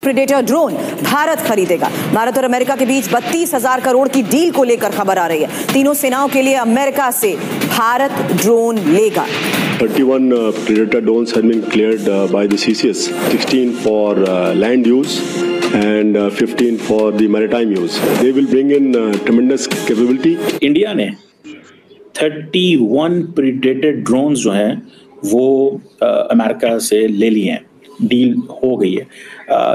Predator drone Bharat खरीदेगा। भारत और America के बीच 32,000 करोड़ की डील को लेकर खबर आ रही है। तीनों सेनाओं के लिए अमेरिका से भारत ड्रोन लेगा। 31 Predator drones have been cleared by the CCS, 16 for land use and 15 for the maritime use. They will bring in tremendous capability. India ने 31 Predator drones जो हैं वो अमेरिका से ले लिए हैं, डील हो गई है।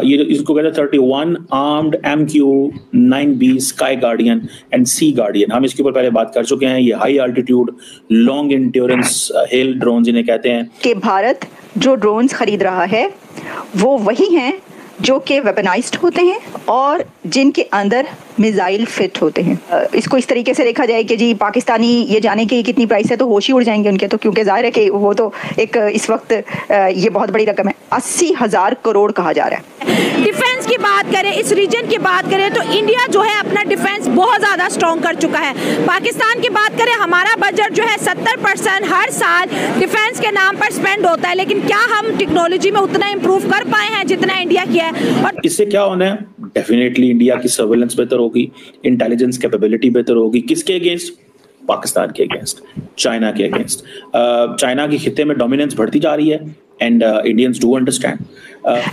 ये इसको कहते हैं 31 armed MQ-9B Sky Guardian and Sea Guardian. हम इसके ऊपर पहले बात कर चुके हैं। ये high altitude long endurance HALE drone जिन्हें कहते हैं। कि भारत जो ड्रोन्स खरीद रहा है वो वही हैं जो कि वेपनाइज्ड होते हैं और जिनके अंदर मिसाइल फिट होते हैं। इसको इस तरीके से देखा जाए कि जी पाकिस्तानी ये जाने की कितनी प्राइस है तो होश ही उड़ जाएंगे उनके, तो क्योंकि जाहिर है कि वो तो एक इस वक्त ये बहुत बड़ी रकम है, 80,000 करोड़ कहा जा रहा है। डिफेंस की बात करें, इस रीजन की बात करें तो इंडिया जो है अपना डिफेंस बहुत ज़्यादा स्ट्रॉन्ग कर चुका है। पाकिस्तान की बात करें, हमारा बजट जो है 70% हर साल डिफेंस के नाम पर स्पेंड होता है, लेकिन क्या हम टेक्नोलॉजी में उतना इम्प्रूव कर पाए हैं जितना इंडिया किया है? और इससे क्या होना है? डेफिनेटली इंडिया की सर्वेलेंस बेहतर होगी, इंटेलिजेंस कैपेबिलिटी बेहतर होगी। किसके अगेंस्ट? पाकिस्तान के अगेंस्ट, चाइना के अगेंस्ट। चाइना की खिते में डोमिनेंस बढ़ती जा रही है एंड इंडियंस डू अंडरस्टैंड।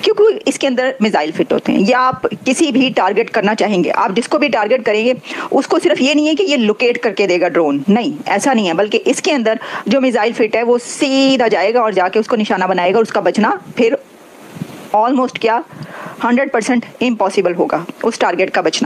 क्योंकि इसके अंदर मिसाइल फिट होते हैं, या आप किसी भी टारगेट करना चाहेंगे, आप जिसको भी टारगेट करेंगे उसको सिर्फ ये नहीं है कि ये लोकेट करके देगा ड्रोन, नहीं ऐसा नहीं है, बल्कि इसके अंदर जो मिसाइल फिट है वो सीधा जाएगा और जाके उसको निशाना बनाएगा और उसका बचना फिर ऑलमोस्ट क्या 100% इम्पॉसिबल होगा उस टारगेट का बचना।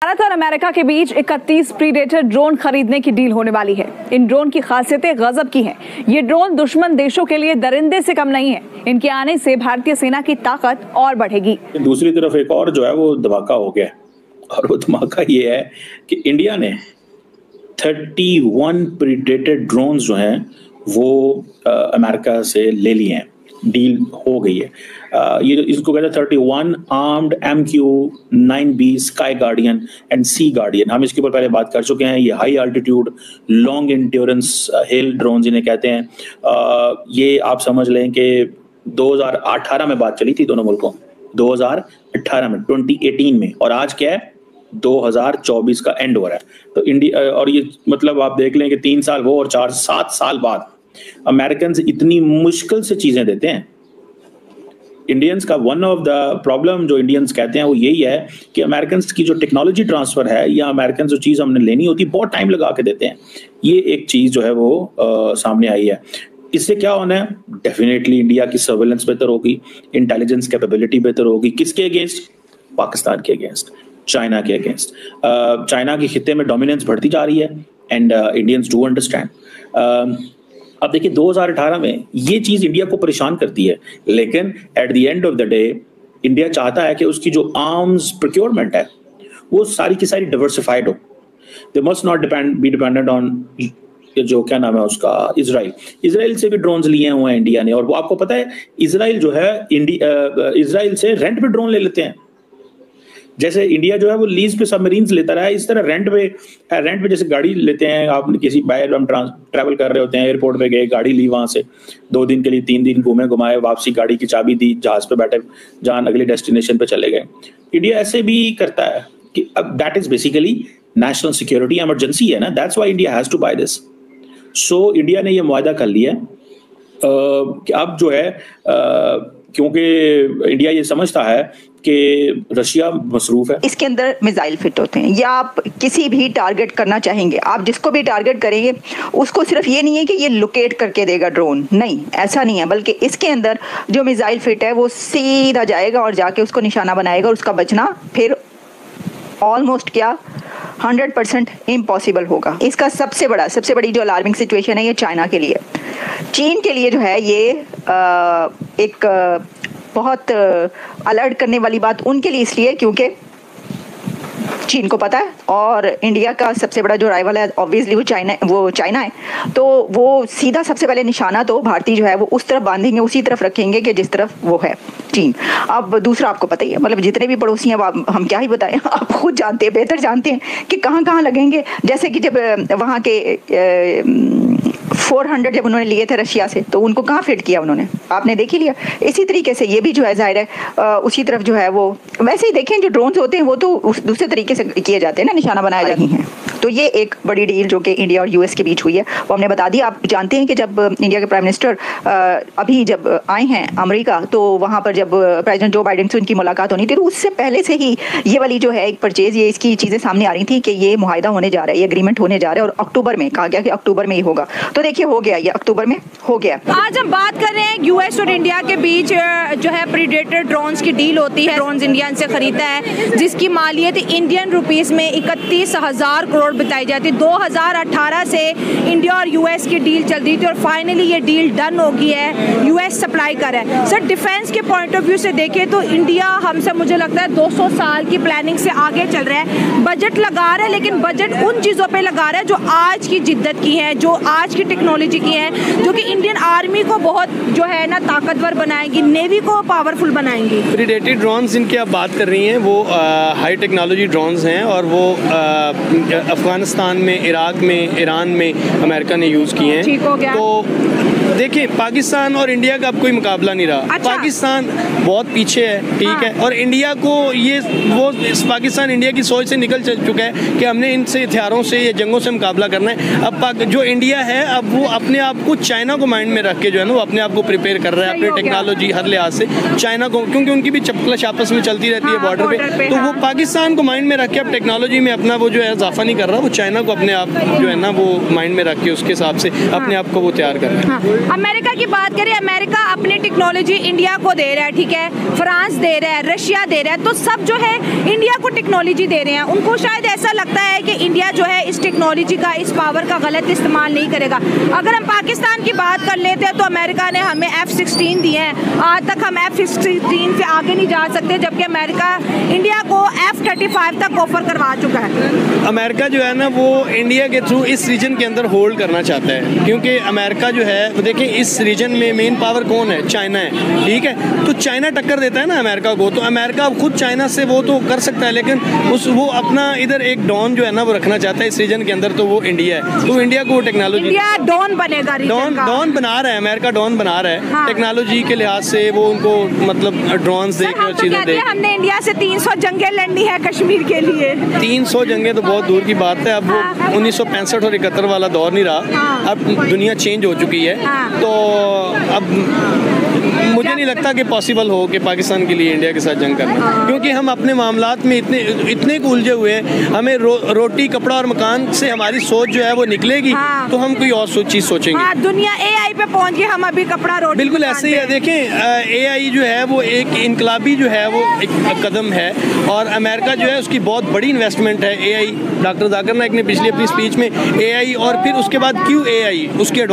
भारत और अमेरिका के बीच 31 प्रीडेटर ड्रोन खरीदने की डील होने वाली है। इन ड्रोन की खासियतें गजब की हैं। ये ड्रोन दुश्मन देशों के लिए दरिंदे से कम नहीं है। इनके आने से भारतीय सेना की ताकत और बढ़ेगी। दूसरी तरफ एक और जो है वो धमाका हो गया, और वो धमाका ये है कि इंडिया ने 31 प्रीडेटर ड्रोन्स जो हैं वो अमेरिका से ले लिए हैं, डील हो गई है। ये इसको कहते हैं 31 armed MQ-9B Sky Guardian and Sea Guardian. हम इसके ऊपर पहले बात कर चुके हैं। ये high altitude long endurance HALE drone जिन्हें कहते हैं। ये आप समझ लें कि 2018 में बात चली थी दोनों मुल्कों, 2018 में 2018 में, और आज क्या है 2024 का एंड हो रहा है। तो इंडिया, और ये मतलब आप देख लें कि 3 साल वो और 7 साल बाद अमेरिकन इतनी मुश्किल से चीजें देते हैं। इंडियंस का वन ऑफ द प्रॉब्लम जो इंडियंस कहते हैं वो यही है कि अमेरिकन की जो टेक्नोलॉजी ट्रांसफर है या अमेरिकन जो चीज हमने लेनी होती बहुत टाइम लगा के देते हैं। ये एक चीज जो है वो सामने आई है। इससे क्या होना है? डेफिनेटली इंडिया की सर्वेलेंस बेहतर होगी, इंटेलिजेंस कैपेबिलिटी बेहतर होगी। किसके अगेंस्ट? पाकिस्तान के अगेंस्ट, चाइना के अगेंस्ट। चाइना की खिते में डोमिनेंस बढ़ती जा रही है एंड इंडियंस डू अंडरस्टैंड। अब देखिए 2018 में ये चीज इंडिया को परेशान करती है, लेकिन at the end of the day India चाहता है कि उसकी जो आर्म्स प्रोक्योरमेंट है वो सारी की सारी डाइवर्सिफाइड हो। They must not be dependent on जो क्या नाम है उसका, इजराइल से भी ड्रोन्स लिए हुए हैं इंडिया ने। और वो आपको पता है इजराइल जो है इजराइल से रेंट पे ड्रोन ले लेते हैं। जैसे इंडिया जो है वो लीज पे सबमरीन्स लेता रहा है, इस तरह रेंट पे जैसे गाड़ी लेते हैं। आप किसी बाहर हम ट्रैवल कर रहे होते हैं, एयरपोर्ट पे गए, गाड़ी ली, वहां से 2 दिन के लिए 3 दिन घुमाए, वापसी गाड़ी की चाबी दी, जहाज पे बैठे, जहां अगले डेस्टिनेशन पे चले गए। इंडिया ऐसे भी करता है कि अब that is basically national security emergency है ना, that's why India has to buy this. So India ने ये मुआहदा कर लिया कि अब जो है क्योंकि इंडिया ये समझता है कि रशिया मसरूफ है। इसके अंदर मिसाइल फिट होते हैं, या आप किसी भी टारगेट करना चाहेंगे, आप जिसको भी टारगेट करेंगे उसको सिर्फ ये नहीं है कि ये लोकेट करके देगा ड्रोन, नहीं ऐसा नहीं है, बल्कि इसके अंदर जो मिसाइल फिट है वो सीधा जाएगा और जाके उसको निशाना बनाएगा और उसका बचना फिर ऑलमोस्ट क्या 100% इम्पॉसिबल होगा। इसका सबसे बड़ी जो अलार्मिंग सिचुएशन है ये चाइना के लिए। चीन के लिए जो है ये एक बहुत अलर्ट करने वाली बात उनके लिए इसलिए क्योंकि चीन को पता है, और इंडिया का सबसे बड़ा जो राइवल है ऑब्वियसली वो चाइना है। तो वो सीधा सबसे पहले निशाना तो भारतीय जो है वो उस तरफ बांधेंगे, उसी तरफ रखेंगे कि जिस तरफ वो है चीन। अब दूसरा आपको पता ही है, मतलब जितने भी पड़ोसी हैं हम क्या ही बताएं, आप खुद जानते हैं, बेहतर जानते हैं कि कहाँ कहाँ लगेंगे। जैसे कि जब वहाँ के 400 जब उन्होंने लिए थे रशिया से, तो उनको कहाँ फिट किया उन्होंने, आपने देख ही लिया। इसी तरीके से ये भी जो है जाहिर है उसी तरफ जो है वो, वैसे ही देखें जो ड्रोन्स होते हैं वो तो दूसरे तरीके से किए जाते हैं ना, निशाना बनाए जाते हैं। तो ये एक बड़ी डील जो कि इंडिया और यूएस के बीच हुई है वो हमने बता दी। आप जानते हैं कि जब इंडिया के प्राइम मिनिस्टर अभी जब आए हैं अमेरिका, तो वहाँ पर जब प्रेसिडेंट जो बाइडेन से उनकी मुलाकात होनी थी, तो उससे पहले से ही ये वाली जो है एक परचेज, ये इसकी चीज़ें सामने आ रही थी कि ये मुआहिदा होने जा रहा है, ये एग्रीमेंट होने जा रहा है, और अक्टूबर में कहा गया कि अक्टूबर में ही होगा। तो देखिए हो गया, ये अक्टूबर में हो गया। आज हम बात कर रहे हैं यूएस और इंडिया के बीच जो है प्रीडेटर ड्रोन्स की डील होती है। ड्रोन्स इंडिया से खरीदता है जिसकी मालियत इंडियन रुपीस में 31,000 करोड़ बताई जाती है। 2018 से इंडिया और यूएस की डील चल रही थी और फाइनली ये डील डन हो गई है, यूएस सप्लाई कर रहा है। सर डिफेंस के पॉइंट ऑफ व्यू से देखें तो इंडिया हमसे मुझे लगता है 200 साल की प्लानिंग से आगे चल रहा है, बजट लगा रहा है, लेकिन बजट उन चीज़ों पे लगा रहा है जो आज की जिद्दत की है, जो आज की टेक्नोलॉजी की है, जो कि इंडियन आर्मी को बहुत जो है ना ताकतवर बनाएंगी, नेवी को पावरफुल बनाएंगी। प्रीडेटेड ड्रोन्स जिनकी आप बात कर रही हैं वो हाई टेक्नोलॉजी ड्रोन्स हैं, और वो अफगानिस्तान में, इराक में, ईरान में अमेरिका ने यूज़ किए हैं। ठीक हो गया। तो देखिए पाकिस्तान और इंडिया का अब कोई मुकाबला नहीं रहा। अच्छा। पाकिस्तान बहुत पीछे है, ठीक है, और इंडिया को ये वो पाकिस्तान इंडिया की सोच से निकल चुका है कि हमने इनसे हथियारों से या जंगों से मुकाबला करना है। अब जो इंडिया है अब वो अपने आप को चाइना को माइंड में रख के जो है ना वो अपने आप को प्रिपेयर कर रहा है अपनी टेक्नोलॉजी हर लिहाज से चाइना को, क्योंकि उनकी भी चपकलश आपस में चलती रहती है बॉर्डर पे। तो वो पाकिस्तान को माइंड में रख के अब टेक्नोलॉजी में अपना वो जो है इजाफा नहीं कर रहा, वो चाइना को अपने आप जो है ना वो माइंड में रख के उसके हिसाब से अपने आप को वो तैयार कर रहा है। अमेरिका की बात करें, अमेरिका अपनी टेक्नोलॉजी इंडिया को दे रहा है, ठीक है, फ्रांस दे रहा है, रशिया दे रहा है, तो सब जो है इंडिया को टेक्नोलॉजी दे रहे हैं। उनको शायद ऐसा लगता है कि इंडिया जो है इस टेक्नोलॉजी का, इस पावर का गलत इस्तेमाल नहीं करेगा। अगर हम पाकिस्तान की बात कर लेते हैं तो अमेरिका ने हमें F-16 दिए हैं, आज तक हम F-16 से आगे नहीं जा सकते, जबकि अमेरिका इंडिया को F-35 तक ऑफर करवा चुका है। अमेरिका जो है ना वो इंडिया के थ्रू इस रीजन के अंदर होल्ड करना चाहता है, क्योंकि अमेरिका जो है वो देखिए इस रीजन में मेन पावर कौन है, चाइना है, ठीक है। तो चाइना टक्कर देता है ना अमेरिका को, तो अमेरिका खुद चाइना से वो तो कर सकता है, लेकिन वो अपना इधर एक डॉन जो है ना वो रखना चाहता है इस रीजन के अंदर, तो वो इंडिया है। तो इंडिया को वो टेक्नोलॉजी, इंडिया डॉन बनेगा, डॉन बना रहा है, अमेरिका डॉन बना रहा है। हाँ। टेक्नोलॉजी के लिहाज से वो उनको मतलब ड्रोन्स देके और चीजें देके। हमने इंडिया से 300 जंगें लड़नी है कश्मीर के लिए। 300 जंगें तो बहुत दूर की बात है, अब वो 1965 और 71 वाला दौर नहीं रहा, अब दुनिया चेंज हो चुकी है। तो अब मुझे नहीं लगता कि पॉसिबल हो कि पाकिस्तान के लिए इंडिया के साथ जंग करना, क्योंकि हम अपने मामलात में इतने उलझे हुए हैं। हमें रोटी कपड़ा और मकान से हमारी सोच जो है वो निकलेगी। हाँ। तो हम कोई और चीज सोचेंगे। हाँ, दुनिया AI पे पहुंच गई, हम अभी कपड़ा रोटी। बिल्कुल ऐसे ही है। देखें AI जो है वो एक इनकलाबी जो है वो एक कदम है, और अमेरिका जो है उसकी बहुत बड़ी इन्वेस्टमेंट है AI। डॉक्टर जाकिर नाइक ने पिछली अपनी स्पीच में AI और फिर उसके बाद QAI उसके